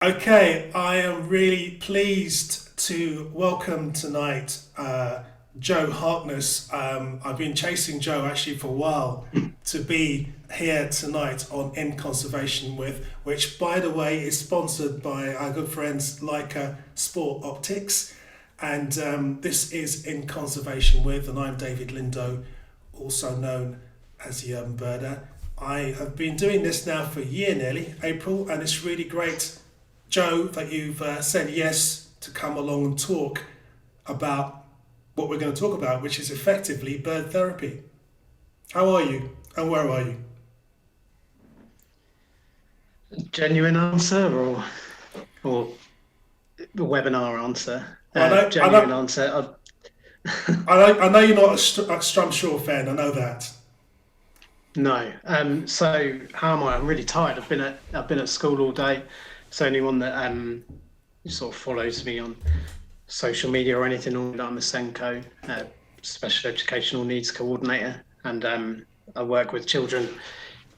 Okay, I am really pleased to welcome tonight Joe Harkness. I've been chasing Joe actually for a while to be here tonight on In Conservation With, which by the way is sponsored by our good friends Leica Sport Optics. And this is In Conservation With, and I'm David Lindo, also known as the Urban Birder. I have been doing this now for a year nearly, April, and it's really great, Joe, that you've said yes to come along and talk about what we're going to talk about, which is effectively bird therapy. How are you? And where are you? Genuine answer or the webinar answer? Well, I know, I Genuine know, answer. I know you're not a Strum Shaw fan. I know that. No. So how am I? I'm really tired. I've been at school all day. So anyone that sort of follows me on social media or anything, will know that I'm a Senko, special educational needs coordinator, and I work with children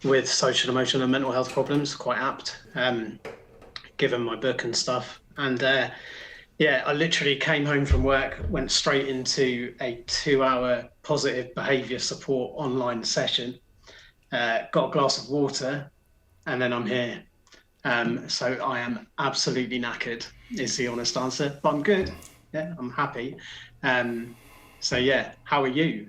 with social, emotional, and mental health problems. Quite apt, given my book and stuff. And yeah, I literally came home from work, went straight into a 2 hour positive behaviour support online session, got a glass of water, and then I'm here. So I am absolutely knackered, is the honest answer, but I'm good. Yeah, I'm happy. Um, so yeah, how are you?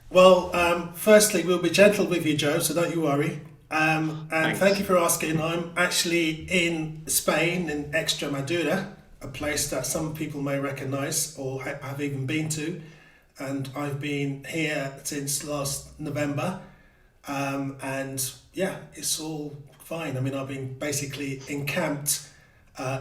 Well, firstly, we'll be gentle with you, Joe, so don't you worry. And thank you Thanks. for asking. I'm actually in Spain, in Extremadura, a place that some people may recognize or have even been to. And I've been here since last November. And yeah, it's all fine. I mean, I've been basically encamped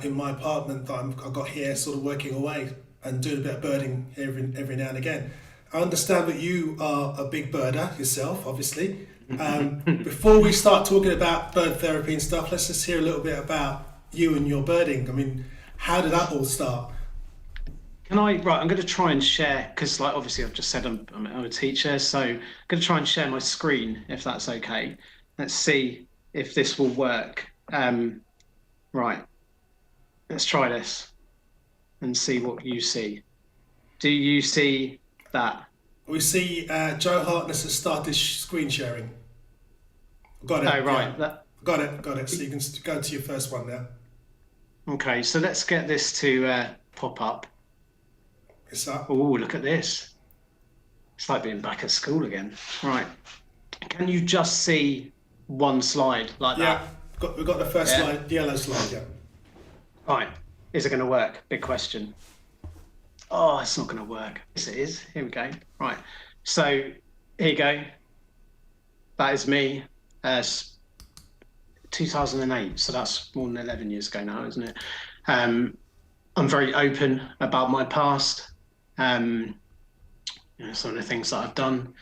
in my apartment that I got here, sort of working away and doing a bit of birding every now and again. I understand that you are a big birder yourself, obviously. Before we start talking about bird therapy and stuff, let's just hear a little bit about you and your birding. I mean, how did that all start? Right, I'm going to try and share, because like obviously I've just said I'm a teacher, so I'm going to try and share my screen if that's okay. Let's see if this will work. Right, let's try this and see what you see. Do you see that? We see Joe Hartness has started screen sharing. Got Oh, it, yeah. right. Got it. So you can go to your first one now. Okay, so let's get this to pop up. It's up. Oh, look at this. It's like being back at school again. Right. Can you just see one slide like Yeah, that? we've got the first Yeah. slide, the yellow slide, yeah. Right. Is it going to work? Big question. Oh, it's not going to work. Yes, it is. Here we go. Right. So here you go. That is me. 2008. So that's more than 11 years ago now, isn't it? Um, I'm very open about my past. Um, some of the things that I've done,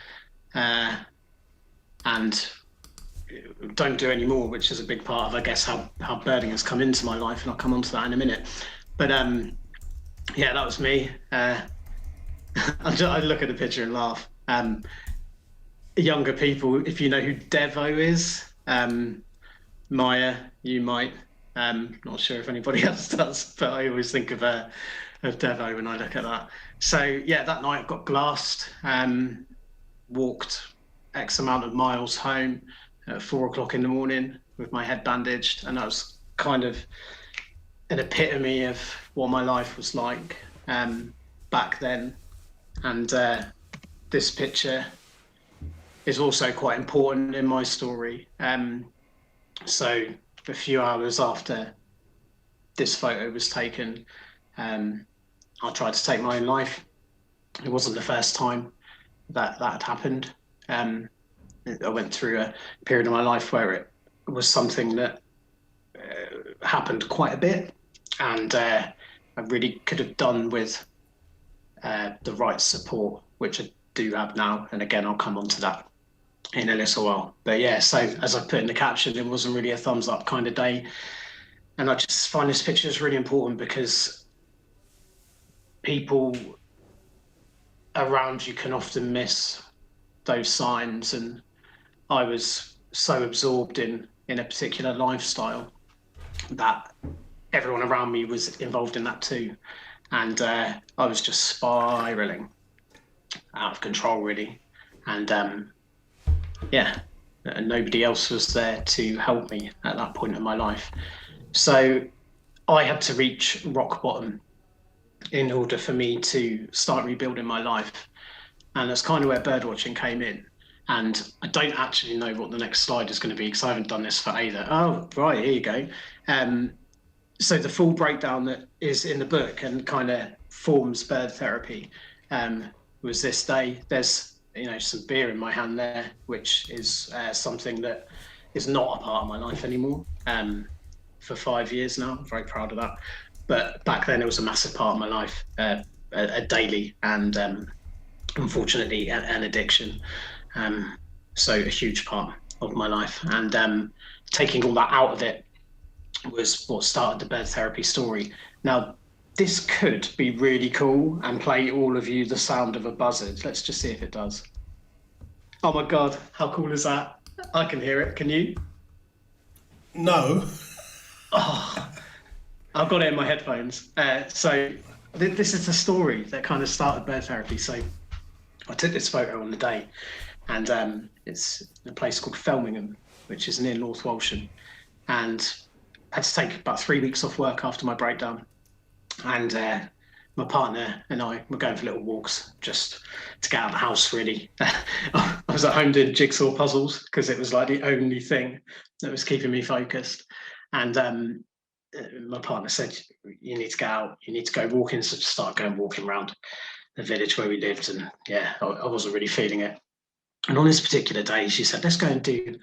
uh, and don't do anymore, which is a big part of, I guess, how birding has come into my life, and I'll come on to that in a minute. But yeah, that was me. I look at the picture and laugh. Younger people, if you know who Devo is, Maya, you might. Not sure if anybody else does, but I always think of Devo when I look at that. So yeah, that night I got glassed, walked X amount of miles home at 4 o'clock in the morning with my head bandaged, and that was kind of an epitome of what my life was like back then. And this picture is also quite important in my story. So a few hours after this photo was taken, I tried to take my own life. It wasn't the first time that had happened. I went through a period of my life where it was something that happened quite a bit, and I really could have done with the right support, which I do have now. And again, I'll come on to that in a little while. But yeah, so as I put in the caption, it wasn't really a thumbs up kind of day. And I just find this picture is really important because people around you can often miss those signs. And I was so absorbed in a particular lifestyle that everyone around me was involved in that too. And I was just spiraling out of control, really. And yeah, and nobody else was there to help me at that point in my life. So I had to reach rock bottom in order for me to start rebuilding my life. And that's kind of where birdwatching came in. And I don't actually know what the next slide is going to be because I haven't done this for either. Oh, right, here you go. Um, so the full breakdown that is in the book and kind of forms bird therapy was this day. There's some beer in my hand there, which is something that is not a part of my life anymore. For 5 years now, I'm very proud of that. But back then, it was a massive part of my life, a daily and unfortunately an addiction. So a huge part of my life, and taking all that out of it was what started the bird therapy story. Now, this could be really cool and play all of you the sound of a buzzard. Let's just see if it does. Oh my God, how cool is that? I can hear it. Can you? No. Oh, I've got it in my headphones. This is the story that kind of started bird therapy. So I took this photo on the day, and it's a place called Felmingham, which is near North Walsham. And I had to take about 3 weeks off work after my breakdown. And my partner and I were going for little walks just to get out of the house, really. I was at home doing jigsaw puzzles because it was like the only thing that was keeping me focused. And my partner said, you need to get out, you need to go walking. So just started going walking around the village where we lived. And yeah, I wasn't really feeling it. And on this particular day, she said, let's go and do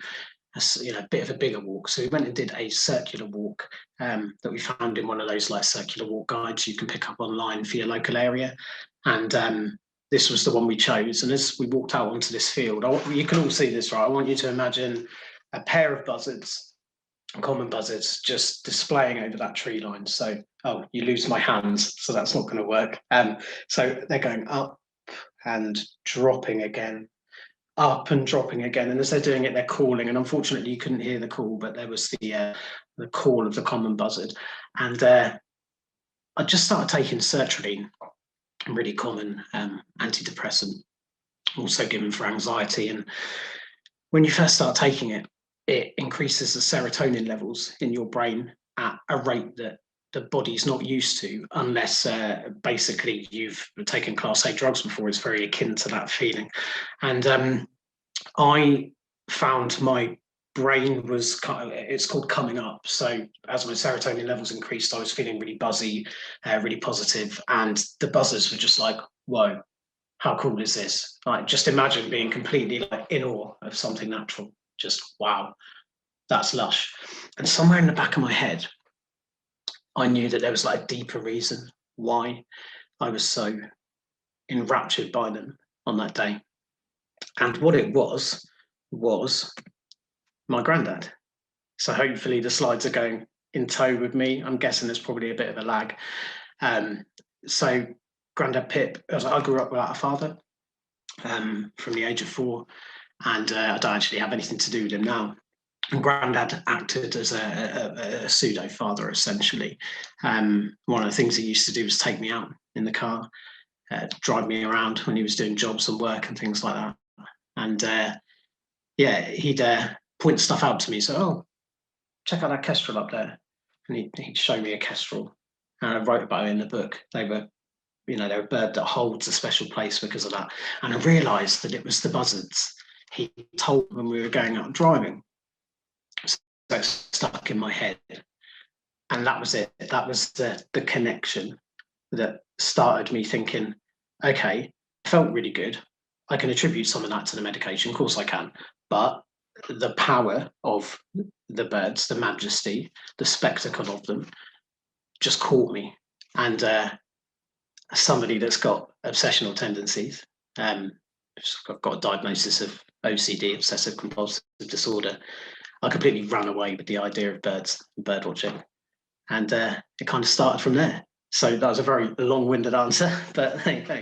a bit of a bigger walk. So we went and did a circular walk that we found in one of those like circular walk guides you can pick up online for your local area. And this was the one we chose. And as we walked out onto this field, you can all see this, right? I want you to imagine a pair of buzzards, common buzzards, just displaying over that tree line. So, oh, you lose my hands, so that's not going to work. So they're going up and dropping again, up and dropping again. And as they're doing it, they're calling. And unfortunately, you couldn't hear the call, but there was the call of the common buzzard. And I just started taking sertraline, a really common antidepressant, also given for anxiety. And when you first start taking it, it increases the serotonin levels in your brain at a rate that the body's not used to, unless basically you've taken class A drugs before. It's very akin to that feeling. And I found my brain was it's called coming up. So as my serotonin levels increased, I was feeling really buzzy, really positive, and the buzzers were just like, whoa, how cool is this? Like, just imagine being completely like in awe of something natural. Just wow, that's lush. And somewhere in the back of my head, I knew that there was like a deeper reason why I was so enraptured by them on that day. And what it was my granddad. So hopefully the slides are going in tow with me. I'm guessing there's probably a bit of a lag. So Grandad Pip, I grew up without a father from the age of 4, and I don't actually have anything to do with him now. And Grandad acted as a pseudo father, essentially. One of the things he used to do was take me out in the car, drive me around when he was doing jobs and work and things like that. And he'd point stuff out to me. So, oh, check out that kestrel up there. And he'd show me a kestrel. And I wrote about it in the book. They're a bird that holds a special place because of that. And I realised that it was the buzzards he told when we were going out driving. So it stuck in my head. And that was it. That was the connection that started me thinking, okay, felt really good. I can attribute some of that to the medication. Of course I can. But the power of the birds, the majesty, the spectacle of them just caught me. And somebody that's got obsessional tendencies, I've got a diagnosis of OCD, obsessive compulsive disorder. I completely ran away with the idea of birds and bird watching. And it kind of started from there. So that was a very long-winded answer, but there you go.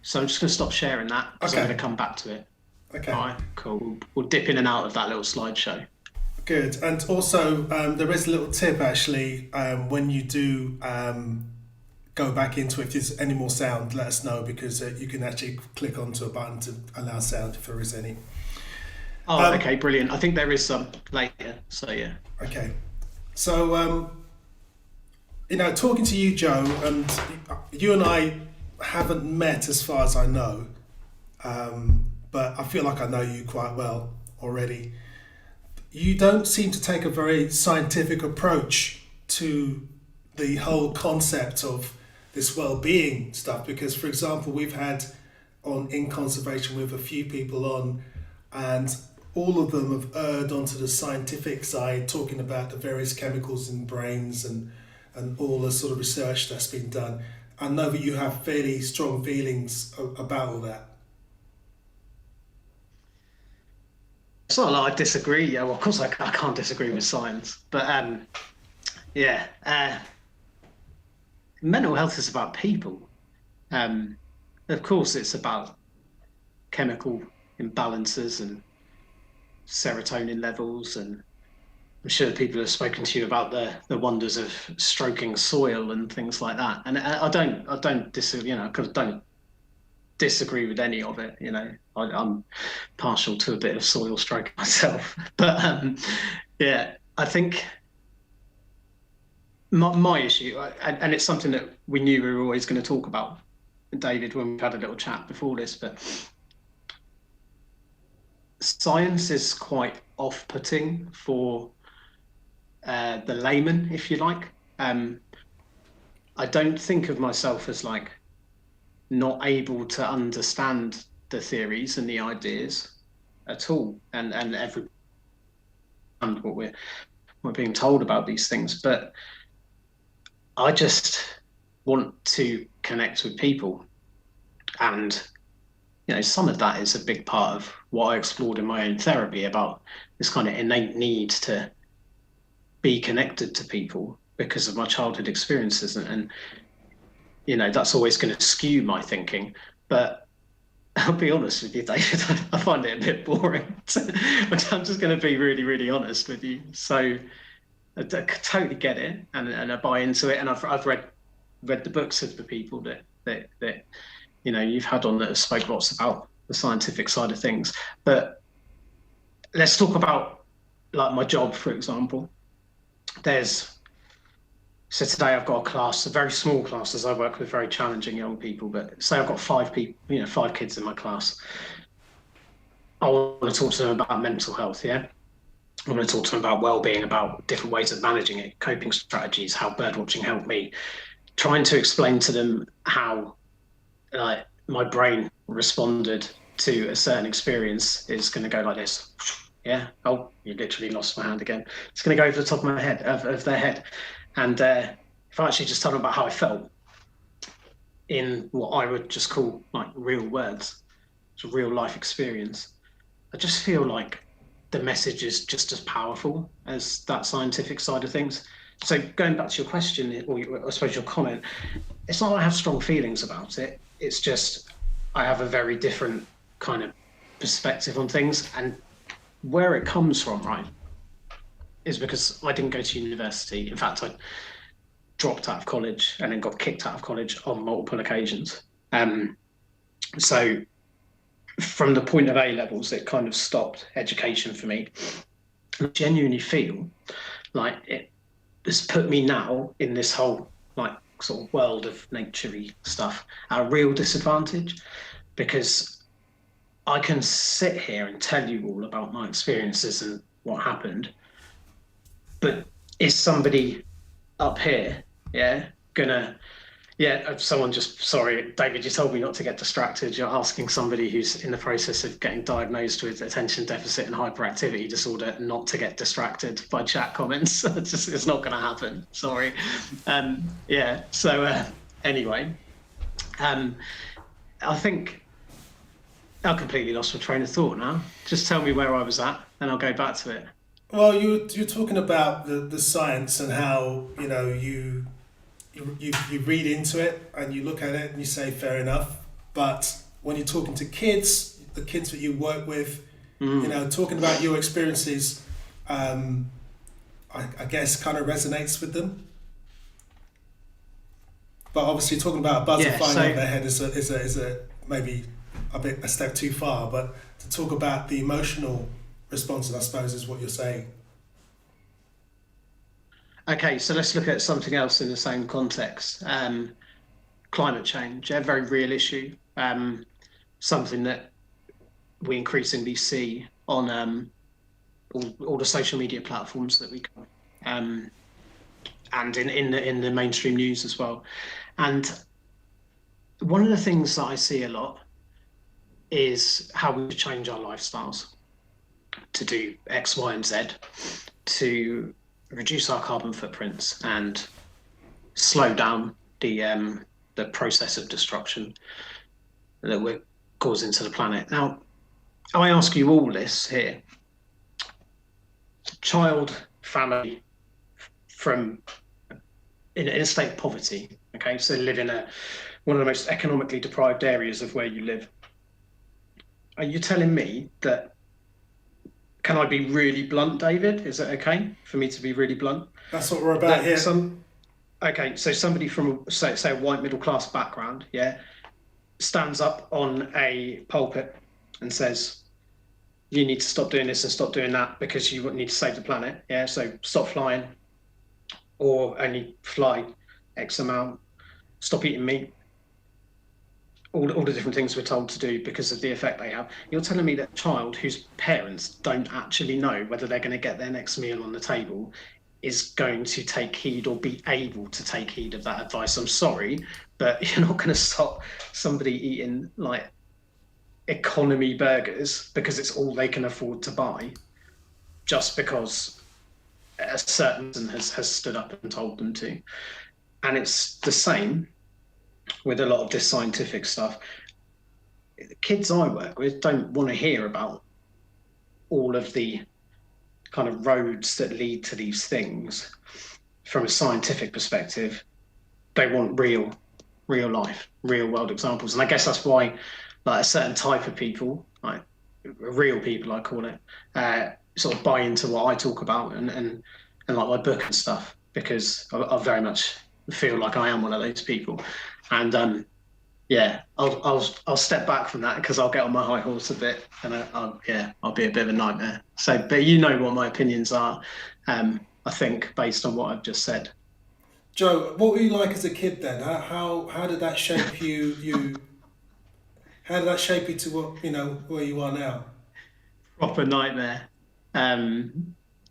So I'm just going to stop sharing that because I'm going to come back to it. Okay. All right, cool. We'll dip in and out of that little slideshow. Good. And also, there is a little tip actually when you do go back into it. If there's any more sound, let us know because you can actually click onto a button to allow sound if there is any. Oh, Um, okay, brilliant. I think there is some later. So yeah. okay. So, talking to you, Joe, and you and I haven't met as far as I know, but I feel like I know you quite well already. You don't seem to take a very scientific approach to the whole concept of this well-being stuff because for example we've had on in conservation with a few people on and all of them have erred onto the scientific side talking about the various chemicals in brains and all the sort of research that's been done. I know that you have fairly strong feelings about all that. It's not like I disagree. Yeah, well, of course I can't disagree with science, but yeah, mental health is about people. Um, of course, it's about chemical imbalances and serotonin levels, and I'm sure people have spoken to you about the wonders of stroking soil and things like that. And I don't disagree. You know, 'cause I don't disagree with any of it. You know, I'm partial to a bit of soil stroke myself, but yeah, I think my issue, and it's something that we knew we were always going to talk about, David, when we've had a little chat before this, but science is quite off-putting for the layman, if you like. I don't think of myself as like not able to understand the theories and the ideas at all, and every what we're being told about these things, but I just want to connect with people, and some of that is a big part of what I explored in my own therapy about this kind of innate need to be connected to people because of my childhood experiences, and that's always going to skew my thinking, but I'll be honest with you, David. I find it a bit boring. I'm just going to be really, really honest with you. So I totally get it, and I buy into it. And I've read the books of the people that you've had on that have spoke lots about the scientific side of things. But let's talk about like my job, for example. So today I've got a class, a very small class, as I work with very challenging young people. But say I've got 5 people, 5 kids in my class. I want to talk to them about mental health. Yeah, I want to talk to them about well-being, about different ways of managing it, coping strategies, how birdwatching helped me. Trying to explain to them how my brain responded to a certain experience is going to go like this. Yeah. Oh, you literally lost my hand again. It's going to go over the top of my head, of their head. And if I actually just tell them about how I felt in what I would just call like real words, it's a real life experience, I just feel like the message is just as powerful as that scientific side of things. So going back to your question, or I suppose your comment, it's not that I have strong feelings about it. It's just I have a very different kind of perspective on things. And where it comes from, right, is because I didn't go to university. In fact, I dropped out of college and then got kicked out of college on multiple occasions. So from the point of A levels, it kind of stopped education for me. I genuinely feel like it has put me now in this whole like sort of world of nature-y stuff at a real disadvantage, because I can sit here and tell you all about my experiences and what happened, but is somebody up here, someone just, sorry, David, you told me not to get distracted. You're asking somebody who's in the process of getting diagnosed with attention deficit and hyperactivity disorder not to get distracted by chat comments. It's not going to happen. Sorry. Anyway, I think I completely lost my train of thought now. Just tell me where I was at and I'll go back to it. Well, you're talking about the science and how you read into it and you look at it and you say fair enough, but when you're talking to kids, the kids that you work with, you know, talking about your experiences, I guess kind of resonates with them. But obviously, talking about a buzzer flying over their head is a maybe a step too far. But to talk about the emotional responses, I suppose, is what you're saying. Okay, so let's look at something else in the same context. Climate change, a very real issue. Something that we increasingly see on all the social media platforms that we cover, and in the mainstream news as well. And one of the things that I see a lot is how we change our lifestyles to do X, Y, and Z to reduce our carbon footprints and slow down the process of destruction that we're causing to the planet. Now, I ask you all this here. Child, family from in a state of poverty, okay, so live in one of the most economically deprived areas of where you live. Are you telling me that, can I be really blunt, David? Is it okay for me to be really blunt? That's what we're about here. Okay, so somebody from, say a white middle class background, yeah, stands up on a pulpit and says, you need to stop doing this and stop doing that because you need to save the planet, yeah, so stop flying or only fly X amount, stop eating meat, all the different things we're told to do because of the effect they have. You're telling me that a child whose parents don't actually know whether they're going to get their next meal on the table is going to take heed or be able to take heed of that advice? I'm sorry, but you're not going to stop somebody eating like economy burgers because it's all they can afford to buy just because a certain person has stood up and told them to. And it's the same with a lot of this scientific stuff. The kids I work with don't want to hear about all of the kind of roads that lead to these things from a scientific perspective. They want real life, real world examples. And I guess that's why like a certain type of people, like real people I call it, sort of buy into what I talk about and like my book and stuff, because I very much feel like I am one of those people. And yeah, I'll step back from that because I'll get on my high horse a bit, and I'll be a bit of a nightmare. So, but you know what my opinions are, I think, based on what I've just said. Joe, what were you like as a kid then? How did that shape you? How did that shape you to what where you are now? Proper nightmare.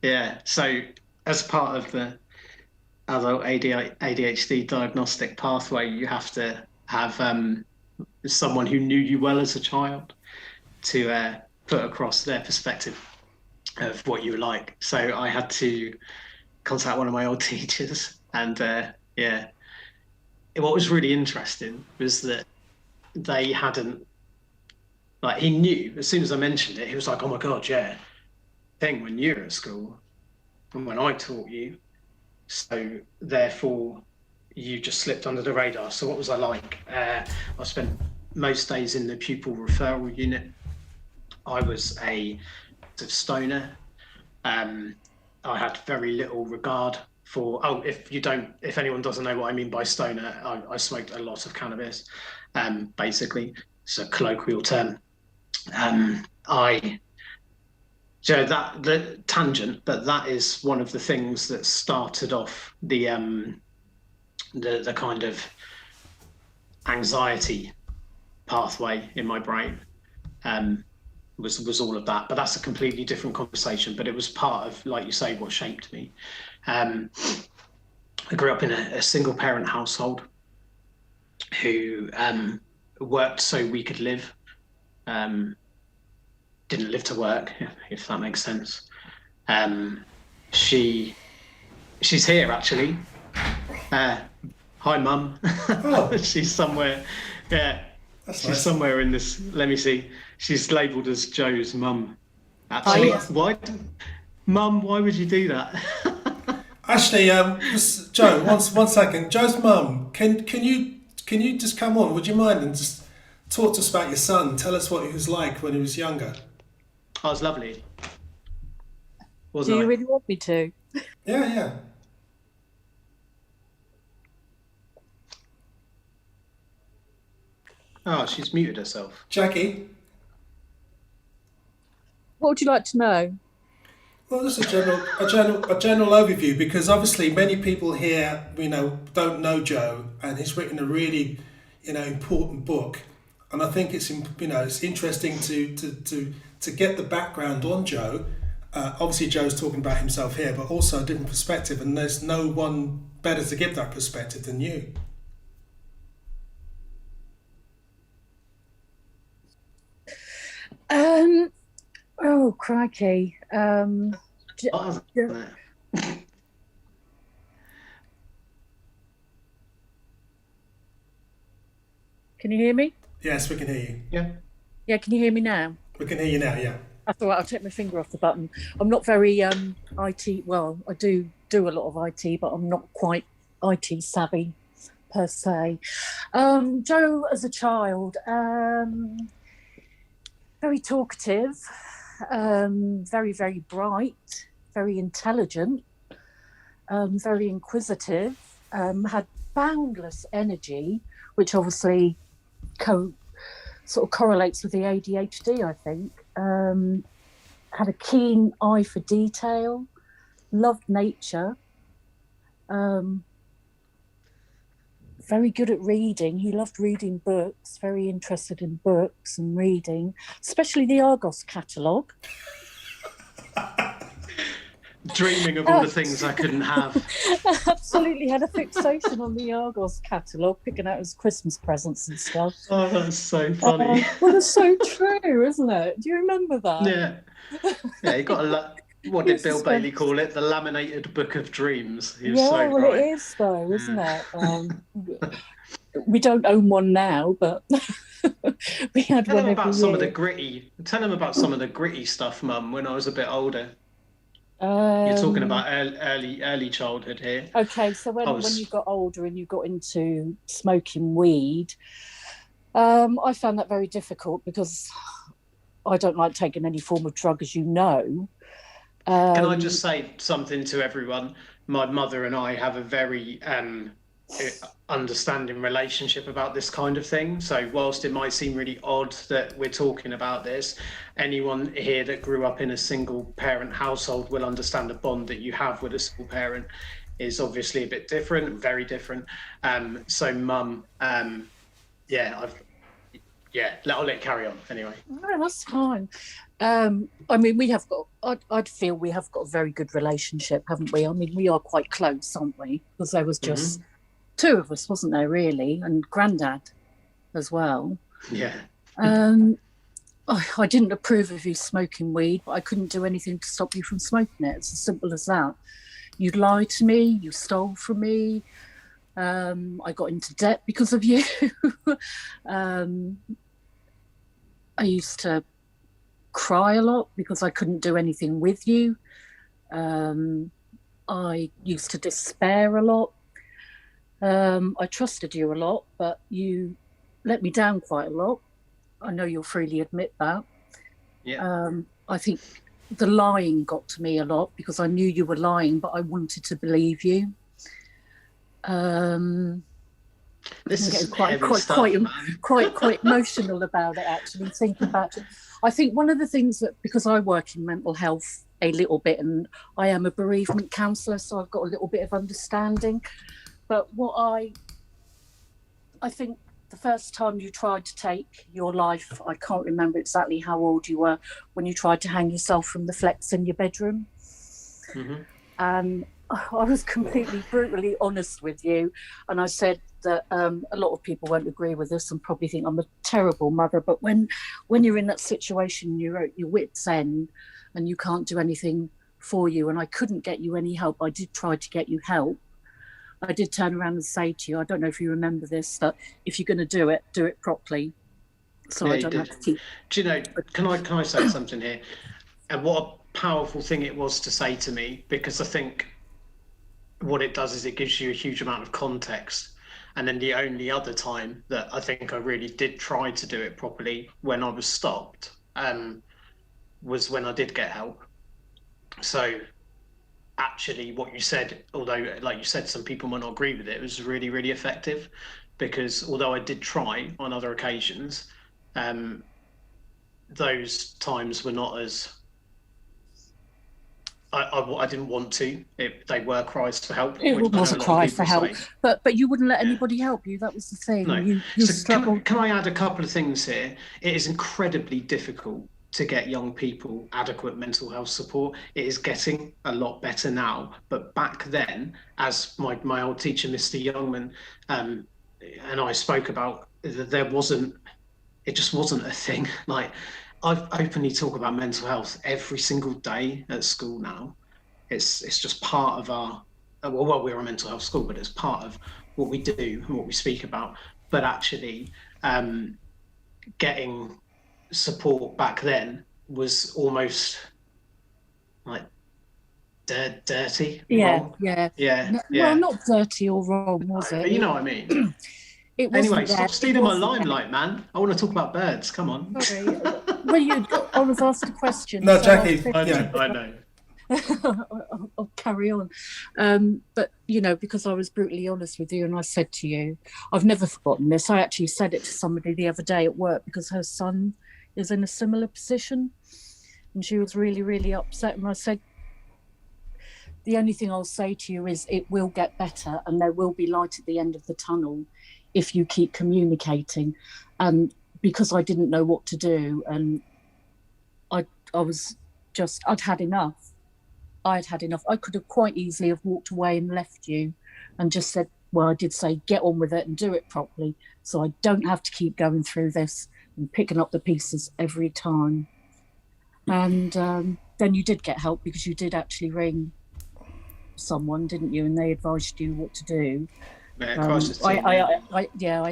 Yeah. So as part of the adult ADHD diagnostic pathway, you have to have someone who knew you well as a child to put across their perspective of what you were like. So I had to contact one of my old teachers, and what was really interesting was that they hadn't, like, he knew as soon as I mentioned it, he was like, oh my God, yeah, thing when you were at school and when I taught you. So therefore you just slipped under the radar. So what was I like? I spent most days in the pupil referral unit. I was a stoner. I had very little regard for, if anyone doesn't know what I mean by stoner, I smoked a lot of cannabis. Basically, it's a colloquial term. The tangent, but that is one of the things that started off the kind of anxiety pathway in my brain. Was all of that, but that's a completely different conversation. But it was part of, like you say, what shaped me. I grew up in a single parent household who worked so we could live. Didn't live to work, if that makes sense. She's here actually. Hi, Mum. Oh. She's somewhere. Yeah, That's she's nice. somewhere in this. Let me see. She's labelled as Joe's mum. Actually, why, Mum? Why would you do that? Actually, Joe, one second. Joe's mum, can you just come on? Would you mind and just talk to us about your son. Tell us what he was like when he was younger. I was lovely, Do wasn't you I? really want me to? Yeah, yeah. Oh, she's muted herself. Jackie. What would you like to know? Well, just a general overview, because obviously many people here, don't know Joe, and he's written a really, important book, and I think it's interesting to get the background on Joe. Obviously, Joe's talking about himself here, but also a different perspective, and there's no one better to give that perspective than you. Um, oh, crikey. Oh, Can you hear me? Yes, we can hear you. yeah. Yeah, can you hear me now? We can hear you now. Yeah. That's all right, I'll take my finger off the button. I'm not very IT, well, I do a lot of IT, but I'm not quite IT savvy per se. Joe, as a child, very talkative, very, very bright, very intelligent, very inquisitive, had boundless energy, which obviously sort of correlates with the ADHD, I think. Had a keen eye for detail, loved nature, very good at reading. He loved reading books, very interested in books and reading, especially the Argos catalogue. Dreaming of all the things I couldn't have. Absolutely had a fixation on the Argos catalogue, picking out his Christmas presents and stuff. Oh, that's so funny. Well, it's so true, isn't it? Do you remember that? Yeah. Yeah, you got what did Bill Bailey call it? The laminated book of dreams. He was Yeah, so well, right. it is though, isn't it? We don't own one now, but we had Tell one them about every some year. of the gritty. Tell them about some of the gritty stuff, Mum. When I was a bit older. You're talking about early childhood here. Okay, so when you got older and you got into smoking weed, I found that very difficult because I don't like taking any form of drug, as you know. Can I just say something to everyone? My mother and I have a very understanding relationship about this kind of thing. So whilst it might seem really odd that we're talking about this, anyone here that grew up in a single parent household will understand the bond that you have with a single parent is obviously a bit different, very different. So Mum, I'll let it carry on anyway. No, that's fine. I mean, I'd feel we have got a very good relationship, haven't we? I mean, we are quite close, aren't we? Because there was just two of us, wasn't there, really? And Grandad as well. Yeah. I didn't approve of you smoking weed, but I couldn't do anything to stop you from smoking it. It's as simple as that. You lied to me, you stole from me. I got into debt because of you. I used to cry a lot because I couldn't do anything with you. I used to despair a lot. I trusted you a lot, but you let me down quite a lot. I know you'll freely admit that. Yeah. I think the lying got to me a lot because I knew you were lying, but I wanted to believe you. This is quite emotional about it, actually, thinking about it. I think one of the things that, because I work in mental health a little bit, and I am a bereavement counsellor, so I've got a little bit of understanding. But what I think the first time you tried to take your life, I can't remember exactly how old you were, when you tried to hang yourself from the flex in your bedroom. And I was completely brutally honest with you, and I said that a lot of people won't agree with this and probably think I'm a terrible mother, but when you're in that situation, you're at your wit's end and you can't do anything for you, and I couldn't get you any help. I did try to get you help. I did turn around and say to you, I don't know if you remember this, that if you're going to do it properly. So I don't have to keep. Do you know, can I say something here? And what a powerful thing it was to say to me, because I think what it does is it gives you a huge amount of context. And then the only other time that I think I really did try to do it properly when I was stopped was when I did get help. So actually what you said, although like you said, some people might not agree with it, was really, really effective, because although I did try on other occasions, those times were not as I didn't want to. They were cries for help. It was a cry for help, but you wouldn't let anybody help you. That was the thing. No. You So struggled. can I add a couple of things here? It is incredibly difficult to get young people adequate mental health support. It is getting a lot better now, but back then, as my old teacher, Mr. Youngman, and I spoke about, it just wasn't a thing. Like, I openly talk about mental health every single day at school now. It's just part of our, well, we're a mental health school, but it's part of what we do and what we speak about. But actually, getting support back then was almost like dirty. Wrong. Yeah. Well, not dirty or wrong, was it? But you know what I mean. It wasn't. Anyway, stop stealing my limelight, man. I want to talk about birds. Come on. Sorry. Well, I was asked a question. No, so Jackie. I know. I'll carry on. But, because I was brutally honest with you and I said to you, I've never forgotten this. I actually said it to somebody the other day at work because her son is in a similar position and she was really, really upset. And I said, the only thing I'll say to you is it will get better and there will be light at the end of the tunnel if you keep communicating. And because I didn't know what to do and I was just, I'd had enough. I could have quite easily have walked away and left you and just said, well, I did say, get on with it and do it properly. So I don't have to keep going through this and picking up the pieces every time. And then you did get help because you did actually ring someone, didn't you? And they advised you what to do. I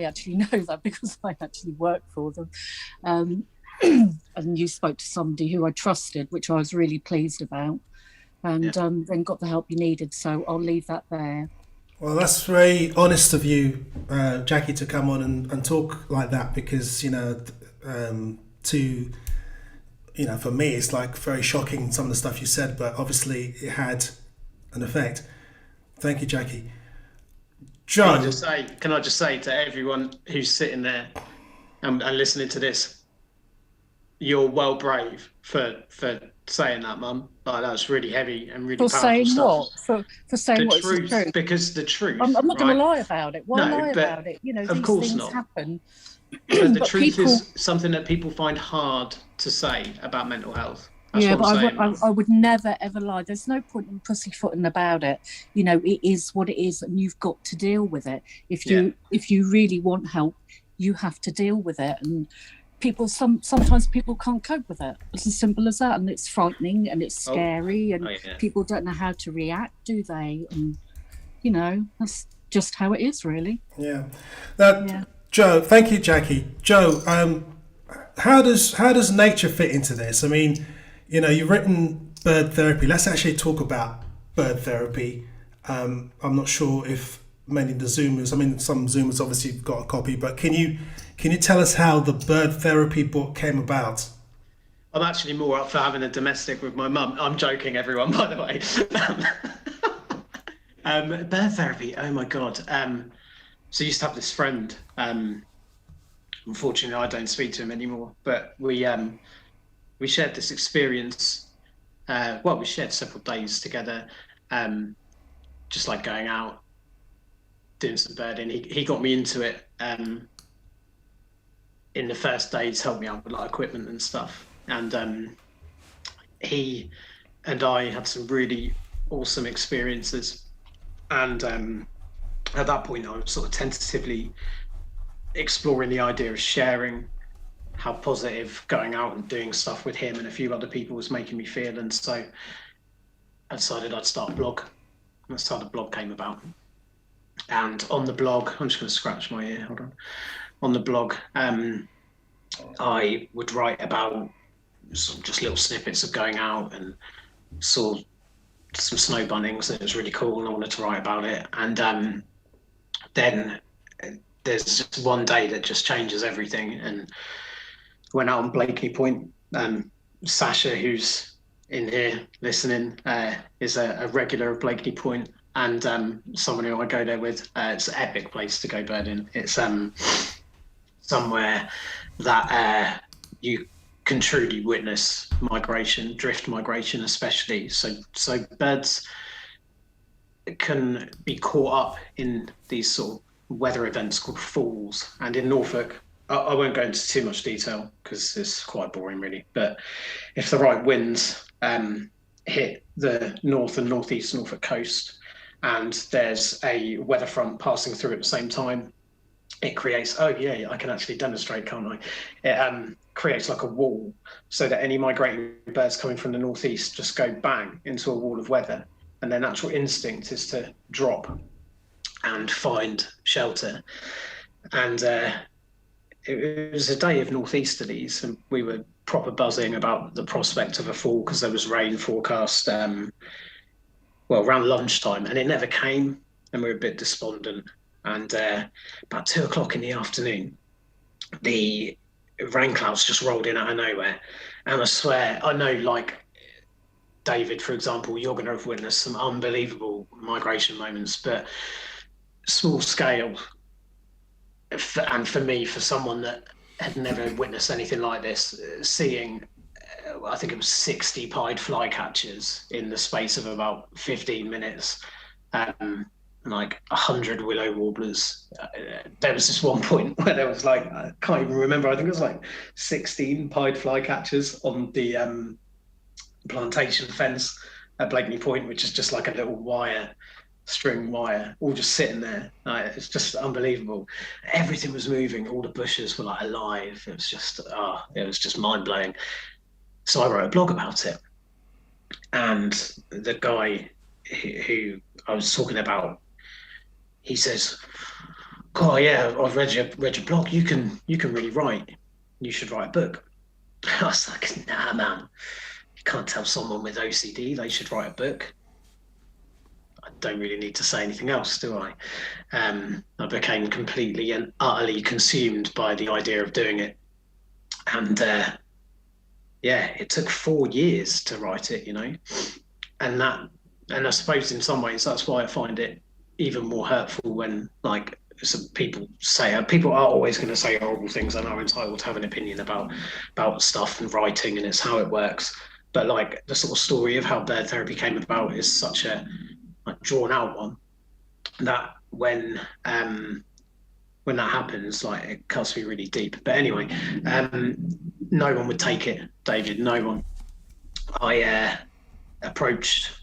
actually know that because I actually work for them. And you spoke to somebody who I trusted, which I was really pleased about. And then got the help you needed. So I'll leave that there. Well, that's very honest of you, Jackie, to come on and talk like that because, for me, it's like very shocking, some of the stuff you said, but obviously it had an effect. Thank you, Jackie. Joe. Can I just say to everyone who's sitting there and listening to this, you're well brave for saying that, Mum. Like, that was really heavy and really powerful saying stuff. What? For saying what's the truth? Because the truth. I'm not going to lie about it. Why lie about it? These things happen. But the truth is something that people find hard to say about mental health. That's I would never ever lie. There's no point in pussyfooting about it. It is what it is, and you've got to deal with it. If you really want help, you have to deal with it. And sometimes people can't cope with it. It's as simple as that, and it's frightening and it's scary, and people don't know how to react, do they? And that's just how it is, really. Yeah. Joe, thank you, Jackie. Joe, how does nature fit into this? I mean, you've written bird therapy. Let's actually talk about bird therapy. I'm not sure if many of the Zoomers, some Zoomers obviously got a copy, but can you tell us how the bird therapy book came about? I'm actually more up for having a domestic with my mum. I'm joking, everyone, by the way. Bird therapy, oh my God. So I used to have this friend. Unfortunately, I don't speak to him anymore, but we shared this experience. We shared several days together, just like going out, doing some birding. He got me into it in the first days, helped me out with like equipment and stuff. And he and I had some really awesome experiences. And at that point, I was sort of tentatively exploring the idea of sharing how positive going out and doing stuff with him and a few other people was making me feel. And so I decided I'd start a blog. And that's how the blog came about. And on the blog, I'm just going to scratch my ear, hold on. On the blog, I would write about just little snippets of going out and saw some snow bunnings, and it was really cool and I wanted to write about it. And then there's just one day that just changes everything. And went out on Blakeney Point. Sasha, who's in here listening, is a regular of Blakeney Point, and someone who I go there with. It's an epic place to go birding. It's somewhere that you can truly witness migration, drift migration especially. So birds can be caught up in these sort of weather events called falls. And in Norfolk, I won't go into too much detail because it's quite boring really, but if the right winds hit the north and northeast Norfolk coast and there's a weather front passing through at the same time, it creates, oh yeah, I can actually demonstrate, can't I? It creates like a wall so that any migrating birds coming from the northeast just go bang into a wall of weather, and their natural instinct is to drop and find shelter. And it was a day of northeasterlies, and we were proper buzzing about the prospect of a fall because there was rain forecast, around lunchtime, and it never came, and we were a bit despondent. And about 2 o'clock in the afternoon, the rain clouds just rolled in out of nowhere. And I swear, I know, like David, for example, you're going to have witnessed some unbelievable migration moments, but small scale. And for me, for someone that had never witnessed anything like this, seeing, I think it was 60 pied flycatchers in the space of about 15 minutes, like 100 willow warblers. There was this one point where there was like, I can't even remember, I think it was like 16 pied flycatchers on the plantation fence at Blakeney Point, which is just like a little string wire, all just sitting there. It's just unbelievable. Everything was moving, all the bushes were like alive. It was just mind-blowing. So I wrote a blog about it, and the guy who I was talking about, he says, "Oh yeah, I've read your blog. You can really write. You should write a book." I was like, "Nah, man. You can't tell someone with OCD they should write a book." I don't really need to say anything else, do I? I became completely and utterly consumed by the idea of doing it. And it took 4 years to write it, you know. And I suppose in some ways that's why I find it even more hurtful when, like, people are always going to say horrible things and are entitled to have an opinion about stuff and writing, and it's how it works. But like the sort of story of how bird therapy came about is such a drawn out one that when that happens, like, it cuts me really deep. But anyway, no one would take it, David. No one. I approached.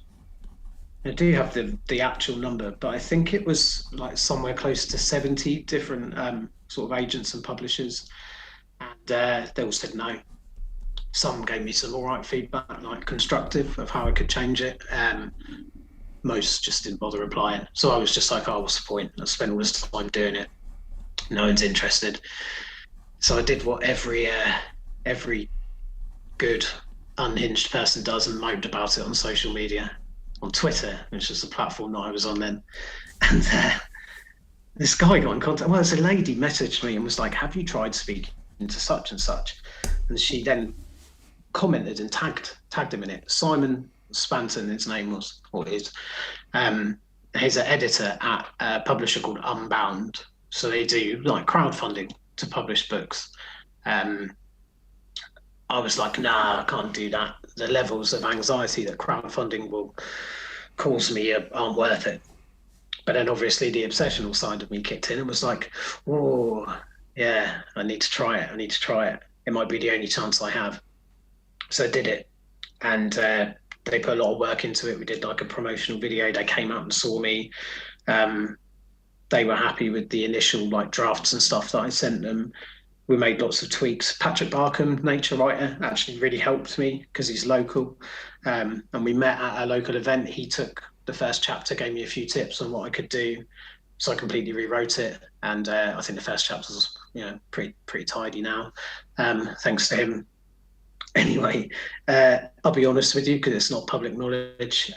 I do have the actual number, but I think it was like somewhere close to 70 different sort of agents and publishers, and they all said no. Some gave me some all right feedback, like constructive, of how I could change it. Most just didn't bother replying. So I was just like, oh, what's the point? I spent all this time doing it. No one's interested. So I did what every good unhinged person does and moped about it on social media, on Twitter, which was the platform that I was on then. And this guy got in contact. Well, there's a lady messaged me and was like, have you tried speaking to such and such? And she then commented and tagged him in it. Simon Spanton, his name was, or is. He's an editor at a publisher called Unbound. So they do like crowdfunding to publish books. I was like, nah, I can't do that. The levels of anxiety that crowdfunding will cause me aren't worth it. But then obviously the obsessional side of me kicked in and was like, oh, yeah, I need to try it. It might be the only chance I have. So I did it. And they put a lot of work into it. We did like a promotional video. They came out and saw me. They were happy with the initial like drafts and stuff that I sent them. We made lots of tweaks. Patrick Barkham, nature writer, actually really helped me because he's local. And we met at a local event. He took the first chapter, gave me a few tips on what I could do. So I completely rewrote it. And I think the first chapter was, pretty tidy now, thanks to him. Anyway, I'll be honest with you, because it's not public knowledge.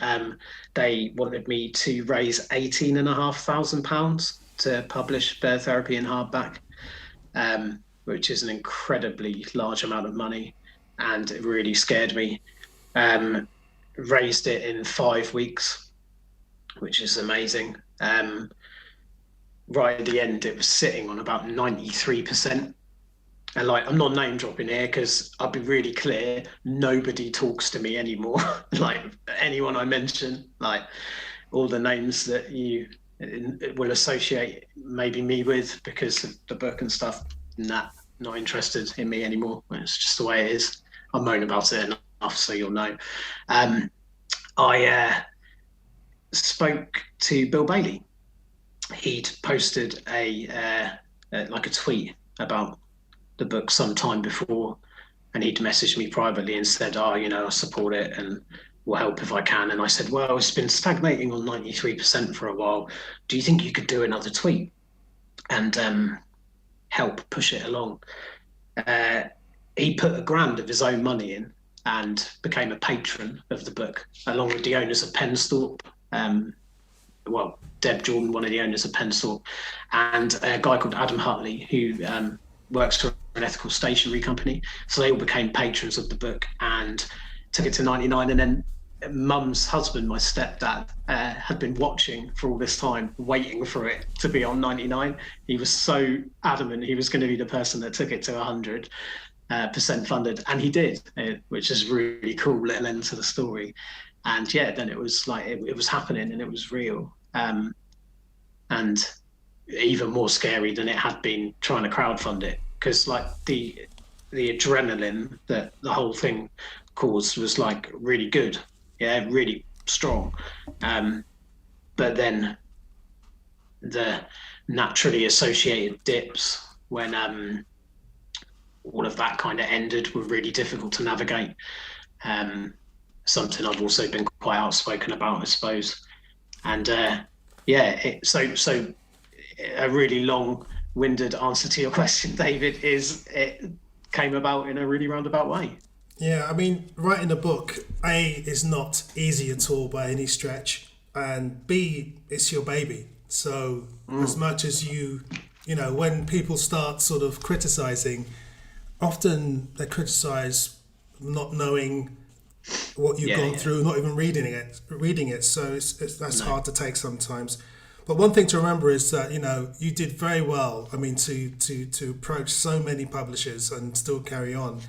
They wanted me to raise £18,500 to publish Bird Therapy in hardback, which is an incredibly large amount of money, and it really scared me. Raised it in 5 weeks, which is amazing. Right at the end, it was sitting on about 93%. And like, I'm not name dropping here because I'll be really clear, nobody talks to me anymore. Like, anyone I mention, like all the names that you will associate maybe me with because of the book and stuff, not interested in me anymore. It's just the way it is. I moan about it enough, so you'll know. I spoke to Bill Bailey. He'd posted a tweet about the book some time before, and he'd messaged me privately and said, I support it and will help if I can. And I said, well, it's been stagnating on 93% for a while. Do you think you could do another tweet and help push it along? He put $1,000 of his own money in and became a patron of the book, along with the owners of Pensthorpe. Deb Jordan, one of the owners of Pensthorpe, and a guy called Adam Hutley, who works for an ethical stationery company. So they all became patrons of the book and took it to 99. And then Mum's husband, my stepdad, had been watching for all this time, waiting for it to be on 99. He was so adamant he was going to be the person that took it to 100% funded, and he did, which is really cool little end to the story. And yeah, then it was like it was happening and it was real, and even more scary than it had been trying to crowdfund it, because like the adrenaline that the whole thing caused was like really good, really strong, but then the naturally associated dips when all of that kind of ended were really difficult to navigate. Something I've also been quite outspoken about, I suppose. And so a really long-winded answer to your question, David, is it came about in a really roundabout way. Yeah, I mean, writing a book, A, is not easy at all by any stretch, and B, it's your baby. So as much as when people start sort of criticizing, often they criticize not knowing what you've gone through, not even reading it. So that's hard to take sometimes. But one thing to remember is that you did very well. I mean, to approach so many publishers and still carry on.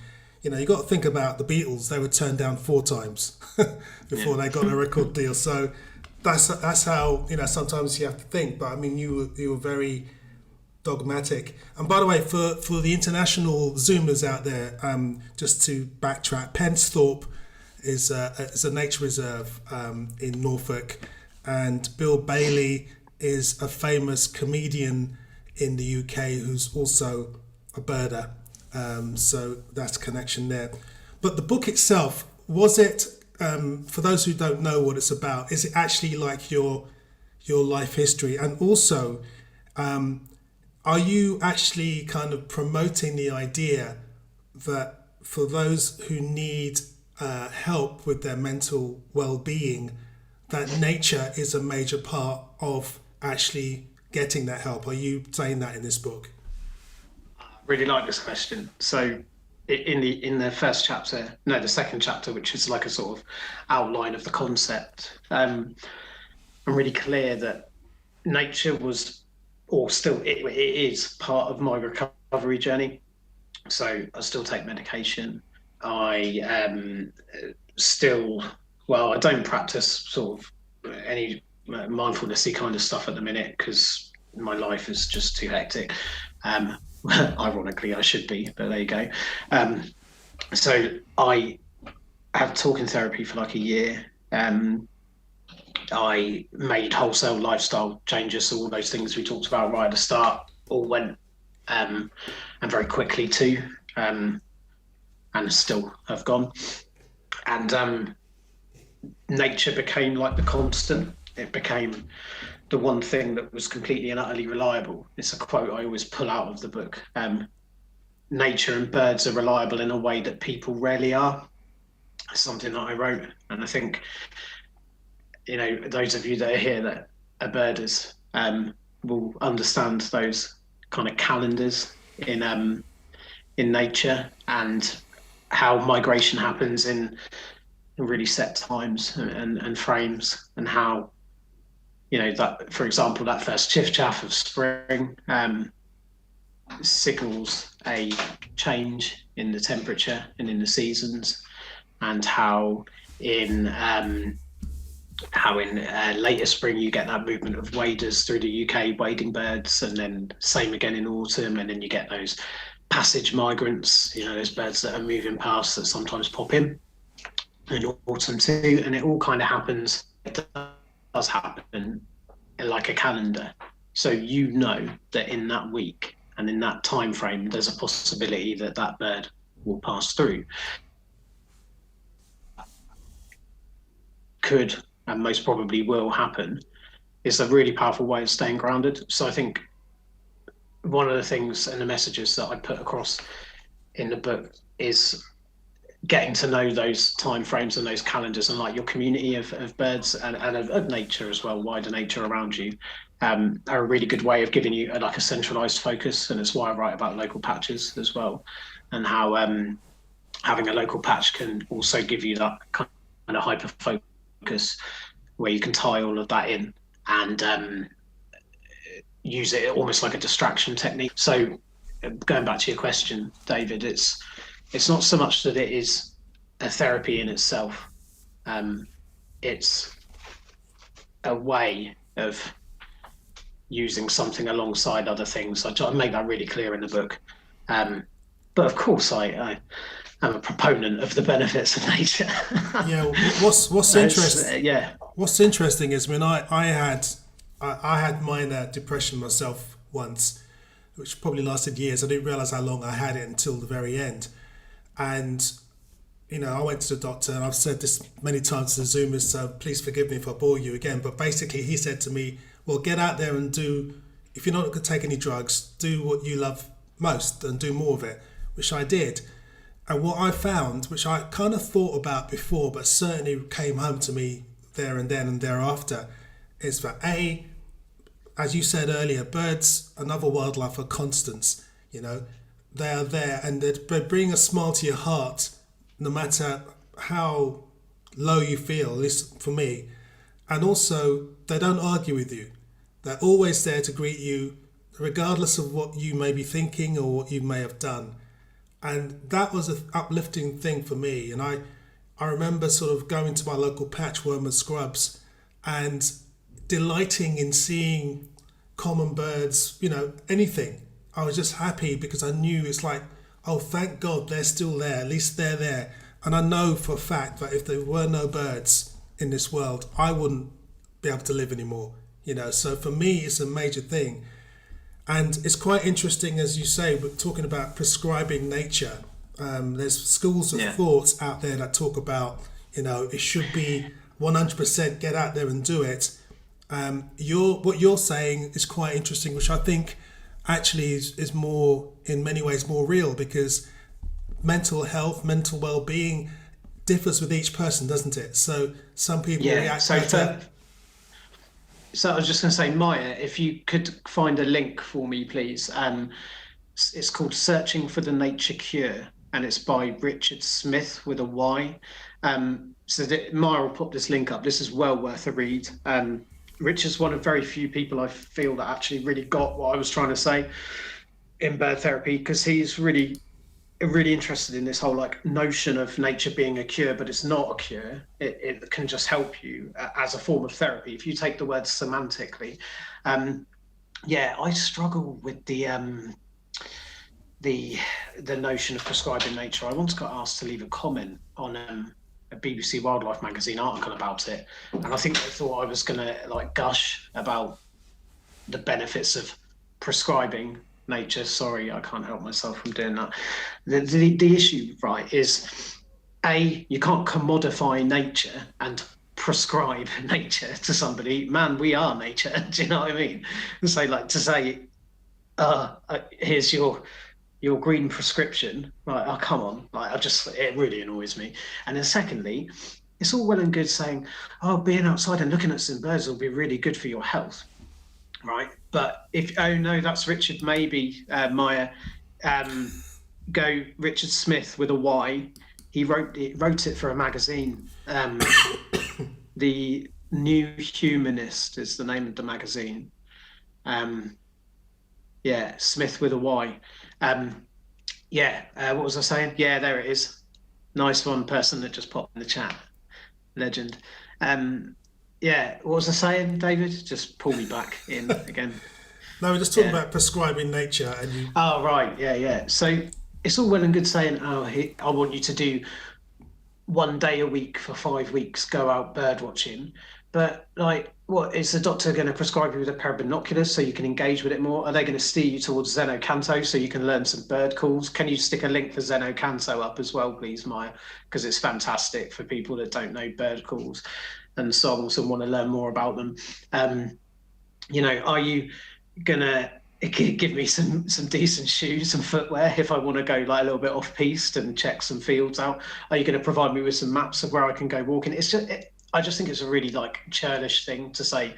You got to think about the Beatles. They were turned down 4 times before they got a record deal. So that's how sometimes you have to think. But I mean, you were very dogmatic. And by the way, for the international Zoomers out there, just to backtrack, Pensthorpe is a nature reserve in Norfolk, and Bill Bailey is a famous comedian in the UK who's also a birder. So that's a connection there. But the book itself, was it, for those who don't know what it's about, is it actually like your life history? And also, are you actually kind of promoting the idea that for those who need help with their mental well-being, that nature is a major part of actually getting that help? Are you saying that in this book? I really like this question. So in the second chapter, which is like a sort of outline of the concept, I'm really clear that nature was, or still it is, part of my recovery journey. So I still take medication. I I don't practice sort of any mindfulnessy kind of stuff at the minute because my life is just too hectic. Ironically, I should be, but there you go. So I had talking therapy for like a year. I made wholesale lifestyle changes, so all those things we talked about right at the start all went and very quickly too, and still have gone. And nature became like the constant. It became the one thing that was completely and utterly reliable. It's a quote I always pull out of the book. Nature and birds are reliable in a way that people rarely are. It's something that I wrote, and I think those of you that are here that are birders, will understand those kind of calendars in nature, and how migration happens in really set times and frames, and how, you know, that, for example, that first chiff chaff of spring signals a change in the temperature and in the seasons, and how in later spring you get that movement of waders through the UK, wading birds, and then same again in autumn, and then you get those passage migrants, you know, those birds that are moving past that sometimes pop in autumn too, and it all kind of happens. It does happen like a calendar, so you know that in that week and in that time frame there's a possibility that that bird will pass through. Could, and most probably will happen, is a really powerful way of staying grounded. So I think one of the things and the messages that I put across in the book is getting to know those time frames and those calendars, and like your community of birds and of nature as well, wider nature around you, are a really good way of giving you like a centralized focus. And it's why I write about local patches as well, and how having a local patch can also give you that kind of hyper focus where you can tie all of that in and use it almost like a distraction technique. So going back to your question, David, it's not so much that it is a therapy in itself. It's a way of using something alongside other things. I try to make that really clear in the book. But of course, I am a proponent of the benefits of nature. Yeah, what's interesting? Yeah, What's interesting is when I had minor depression myself once, which probably lasted years. I didn't realize how long I had it until the very end. And, you know, I went to the doctor, and I've said this many times to the Zoomers, so please forgive me if I bore you again. But basically he said to me, well, get out there and do, if you're not going to take any drugs, do what you love most and do more of it, which I did. And what I found, which I kind of thought about before, but certainly came home to me there and then and thereafter, is that A, as you said earlier, birds and other wildlife are constants. You know, they are there, and they bring a smile to your heart no matter how low you feel, at least for me. And also, they don't argue with you. They're always there to greet you, regardless of what you may be thinking or what you may have done. And that was an uplifting thing for me. And I remember sort of going to my local patch, Wormwood Scrubs, and delighting in seeing common birds, you know, anything. I was just happy because I knew it's like, oh, thank God they're still there. At least they're there. And I know for a fact that if there were no birds in this world, I wouldn't be able to live anymore. You know, so for me, it's a major thing. And it's quite interesting, as you say, we're talking about prescribing nature. There's schools of thought out there that talk about, you know, it should be 100% get out there and do it. What you're saying is quite interesting, which I think actually is more, in many ways, more real, because mental health, mental well-being differs with each person, doesn't it? So some people react better. So I was just going to say, Maya, if you could find a link for me, please. It's called Searching for the Nature Cure, and it's by Richard Smith with a Y. Maya will pop this link up. This is well worth a read. Richard's one of very few people I feel that actually really got what I was trying to say in bird therapy, because he's really interested in this whole like notion of nature being a cure, but it's not a cure. It can just help you as a form of therapy if you take the word semantically. I struggle with the notion of prescribing nature. I once got asked to leave a comment on a BBC Wildlife magazine article about it, and I think they thought I was gonna like gush about the benefits of prescribing nature. Sorry, I can't help myself from doing that. The issue, right, is you can't commodify nature and prescribe nature to somebody. Man, we are nature. Do you know what I mean? And so, like, to say, here's your green prescription, right? Oh, come on! Like, it really annoys me. And then, secondly, it's all well and good saying, "Oh, being outside and looking at some birds will be really good for your health," right? But oh no, that's Richard maybe, Maya. Go Richard Smith with a Y. He wrote it for a magazine. The New Humanist is the name of the magazine. Yeah, Smith with a Y. What was I saying? Yeah, there it is. Nice one, person that just popped in the chat. Legend. What was I saying, David? Just pull me back in again. No, we're just talking about prescribing nature, and you. Oh right, yeah. So it's all well and good saying, I want you to do 1 day a week for 5 weeks, go out bird watching. But like, what is the doctor going to prescribe you with a pair of binoculars so you can engage with it more? Are they going to steer you towards Zeno Canto so you can learn some bird calls? Can you stick a link for Zeno Canto up as well, please, Maya? Because it's fantastic for people that don't know bird calls and songs and want to learn more about them. Are you gonna give me some decent shoes and footwear if I want to go like a little bit off piste and check some fields out? Are you going to provide me with some maps of where I can go walking? I just think it's a really like churlish thing to say,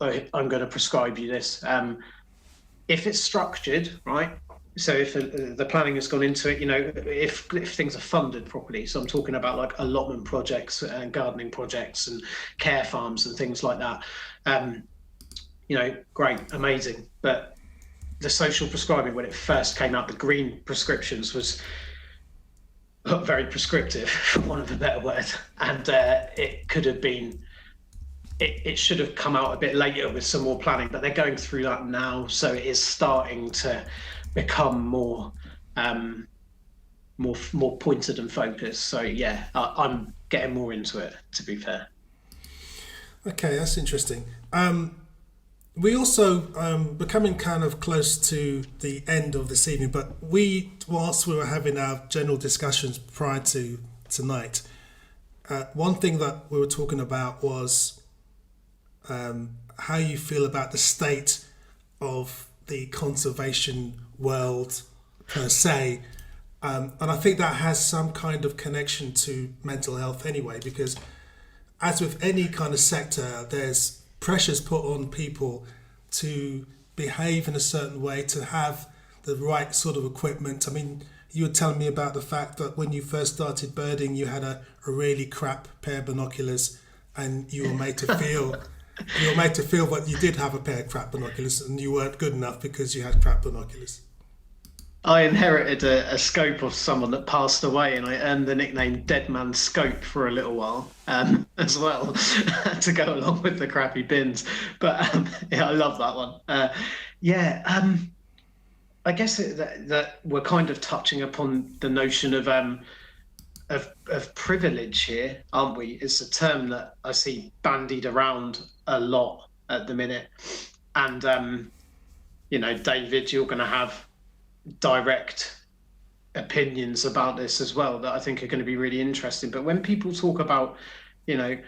oh, I'm going to prescribe you this. If it's structured, right? So if the planning has gone into it, if things are funded properly. So I'm talking about like allotment projects and gardening projects and care farms and things like that. Great, amazing. But the social prescribing, when it first came out, the green prescriptions was very prescriptive, for want of a better word. And it could have been, it should have come out a bit later with some more planning, but they're going through that now. So it is starting to become more pointed and focused. So yeah, I'm getting more into it, to be fair. Okay, that's interesting. We also becoming kind of close to the end of this evening, but whilst we were having our general discussions prior to tonight, one thing that we were talking about was how you feel about the state of the conservation world per se. And I think that has some kind of connection to mental health anyway, because as with any kind of sector, there's pressures put on people to behave in a certain way, to have the right sort of equipment. I mean, you were telling me about the fact that when you first started birding, you had a really crap pair of binoculars, and you were made to feel that you did have a pair of crap binoculars and you weren't good enough because you had crap binoculars. I inherited a scope of someone that passed away, and I earned the nickname Dead Man Scope for a little while as well, to go along with the crappy bins. But I love that one. I guess that we're kind of touching upon the notion of privilege here, aren't we? It's a term that I see bandied around a lot at the minute. And, David, you're going to have direct opinions about this as well that I think are going to be really interesting. But when people talk about, they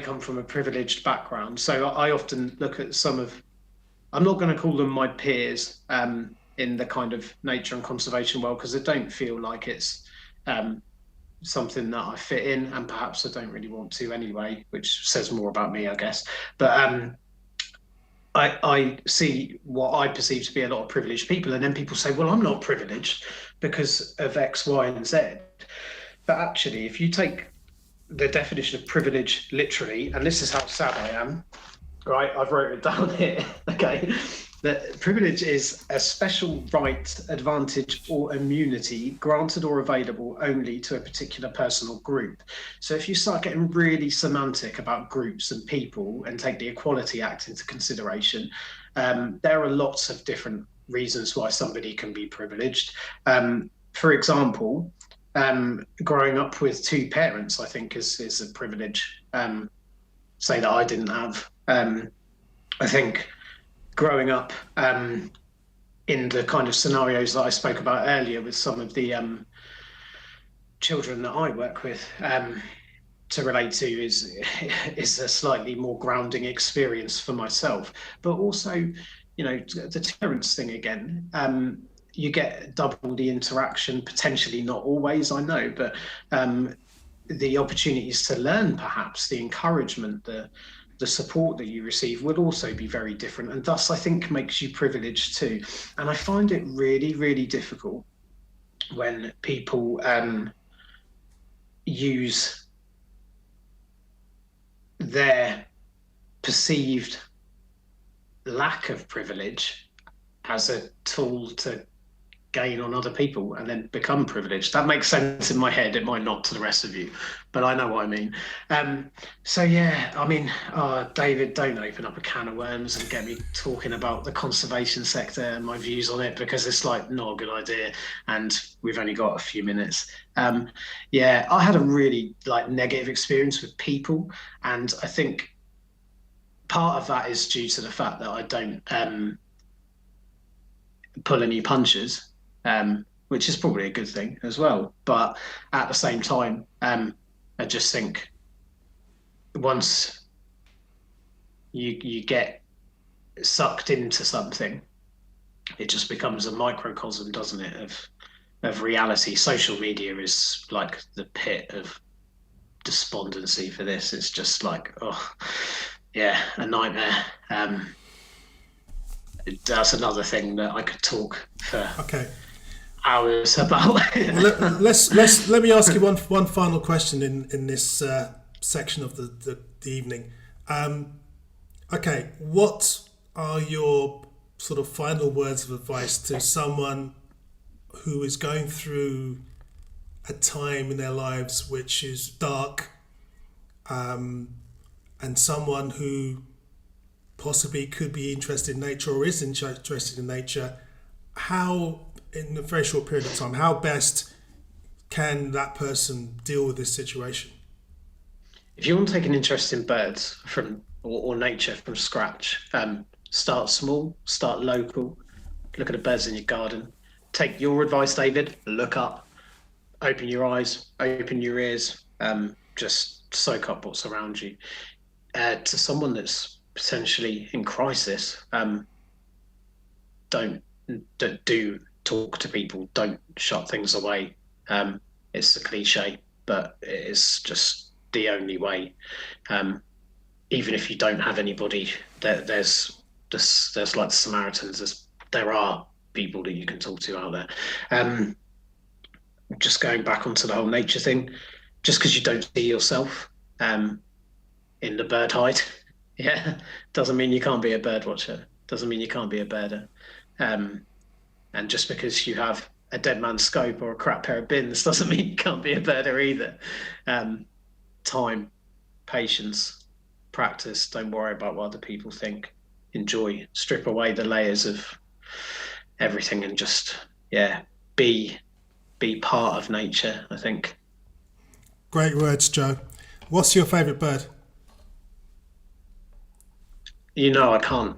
come from a privileged background. So I often look at I'm not going to call them my peers in the kind of nature and conservation world, because I don't feel like it's something that I fit in, and perhaps I don't really want to anyway, which says more about me, I guess. But I see what I perceive to be a lot of privileged people, and then people say, well, I'm not privileged because of X, Y, and Z. But actually, if you take the definition of privilege literally, and this is how sad I am, right? I've wrote it down here, okay? That privilege is a special right, advantage, or immunity granted or available only to a particular person or group. So if you start getting really semantic about groups and people and take the Equality Act into consideration, there are lots of different reasons why somebody can be privileged. For example, growing up with two parents, I think is a privilege, say that I didn't have. I think growing up in the kind of scenarios that I spoke about earlier with some of the children that I work with, to relate to is a slightly more grounding experience for myself. But also, the parents thing again, you get double the interaction, potentially not always, I know, but the opportunities to learn, perhaps the encouragement, the support that you receive will also be very different, and thus I think makes you privileged too. And I find it really, really difficult when people use their perceived lack of privilege as a tool to gain on other people and then become privileged. That makes sense in my head. It might not to the rest of you, but I know what I mean. So yeah, I mean, David, don't open up a can of worms and get me talking about the conservation sector and my views on it, because it's like not a good idea, and we've only got a few minutes. Yeah, I had a really like negative experience with people, and I think part of that is due to the fact that I don't pull any punches, which is probably a good thing as well. But at the same time, I just think once you get sucked into something, it just becomes a microcosm, doesn't it, of reality. Social media is like the pit of despondency for this. It's just like, oh yeah, a nightmare. That's another thing that I could talk for hours about. Well, let me ask you one final question in this section of the evening. Okay, what are your sort of final words of advice to someone who is going through a time in their lives which is dark, and someone who possibly could be interested in nature or is interested in nature? How, in a very short period of time, how best can that person deal with this situation? If you want to take an interest in birds or nature from scratch, start small, start local, look at the birds in your garden. Take your advice, David, look up, open your eyes, open your ears, just soak up what's around you. To someone that's potentially in crisis, do talk to people, don't shut things away. It's a cliche, but it's just the only way. Even if you don't have anybody, there's like the Samaritans, there are people that you can talk to out there. Just going back onto the whole nature thing, just because you don't see yourself in the bird hide, yeah, doesn't mean you can't be a bird watcher, doesn't mean you can't be a birder. And just because you have a dead man's scope or a crap pair of bins doesn't mean you can't be a birder either. Time, patience, practice, don't worry about what other people think. Enjoy, strip away the layers of everything and just, yeah, be part of nature, I think. Great words, Joe. What's your favourite bird? You know, I can't.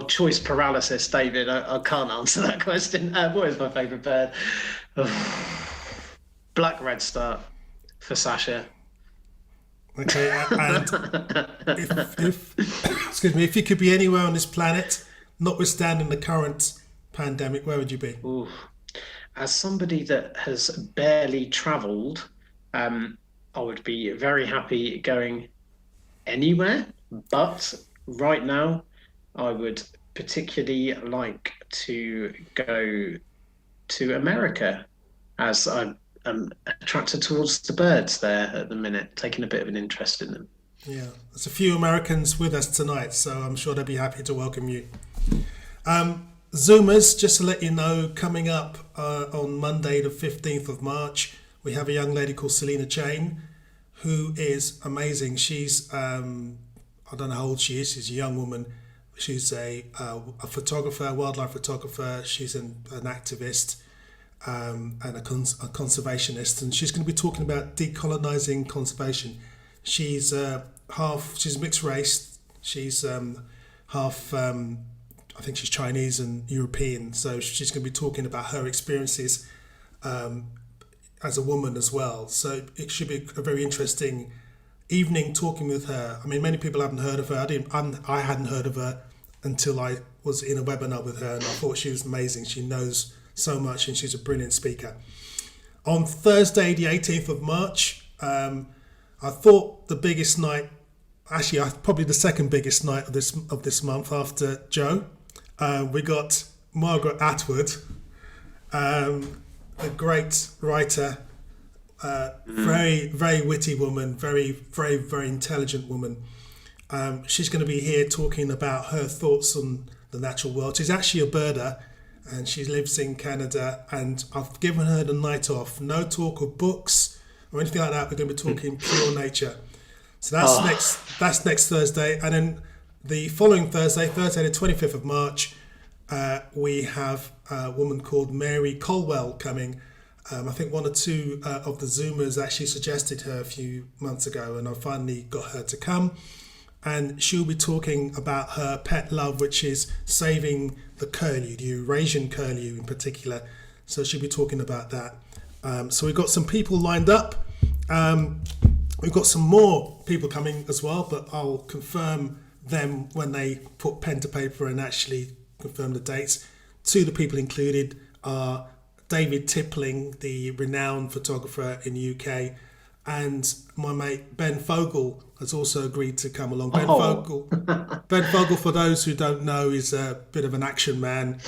Choice paralysis, David. I can't answer that question. What is my favourite bird? Black redstart for Sasha. Okay, and if you could be anywhere on this planet, notwithstanding the current pandemic, where would you be? Ooh. As somebody that has barely travelled, I would be very happy going anywhere, but right now I would particularly like to go to America, as I'm attracted towards the birds there at the minute, taking a bit of an interest in them. Yeah, there's a few Americans with us tonight, so I'm sure they'll be happy to welcome you. Zoomers, just to let you know, coming up on Monday the 15th of March, we have a young lady called Selena Chain, who is amazing. She's, I don't know how old she is, she's a young woman. She's a photographer, a wildlife photographer. She's an activist and a conservationist, and she's going to be talking about decolonizing conservation. She's she's mixed race. She's half, I think she's Chinese and European. So she's going to be talking about her experiences as a woman as well. So it should be a very interesting evening talking with her. I mean, many people haven't heard of her. I hadn't heard of her until I was in a webinar with her, and I thought she was amazing. She knows so much, and she's a brilliant speaker. On Thursday, the 18th of March, I thought the biggest night actually probably the second biggest night of this month after Joe. We got Margaret Atwood, a great writer, very, very witty woman, very, very, very intelligent woman. She's going to be here talking about her thoughts on the natural world. She's actually a birder, and she lives in Canada, and I've given her the night off. No talk of books or anything like that. We're going to be talking pure nature. So that's next Thursday, and then the following Thursday the 25th of March, we have a woman called Mary Colwell coming. I think one or two of the Zoomers actually suggested her a few months ago, and I finally got her to come. And she'll be talking about her pet love, which is saving the curlew, the Eurasian curlew in particular. So she'll be talking about that. So we've got some people lined up. We've got some more people coming as well, but I'll confirm them when they put pen to paper and actually confirm the dates. Two of the people included are David Tippling, the renowned photographer in the UK, and my mate Ben Fogle has also agreed to come along. Ben Fogle, for those who don't know, is a bit of an action man,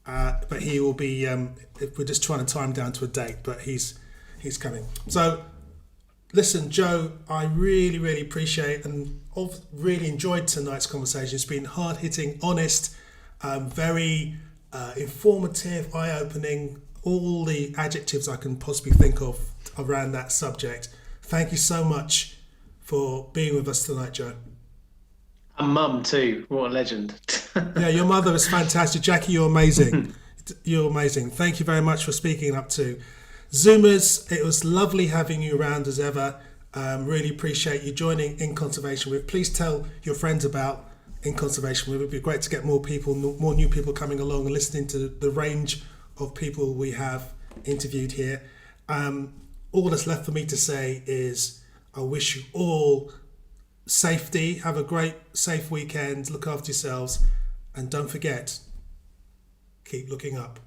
but he will be. We're just trying to time down to a date, but he's coming. So, listen, Joe, I really, really appreciate and really enjoyed tonight's conversation. It's been hard hitting, honest, very informative, eye opening. All the adjectives I can possibly think of around that subject. Thank you so much for being with us tonight, Joe. And Mum too. What a legend. Yeah, your mother is fantastic. Jackie, you're amazing. You're amazing. Thank you very much for speaking up too. Zoomers, it was lovely having you around as ever. Really appreciate you joining In Conservation With. Please tell your friends about In Conservation With. It would be great to get more people, more new people coming along and listening to the range of people we have interviewed here. All that's left for me to say is I wish you all safety. Have a great, safe weekend. Look after yourselves. And don't forget, keep looking up.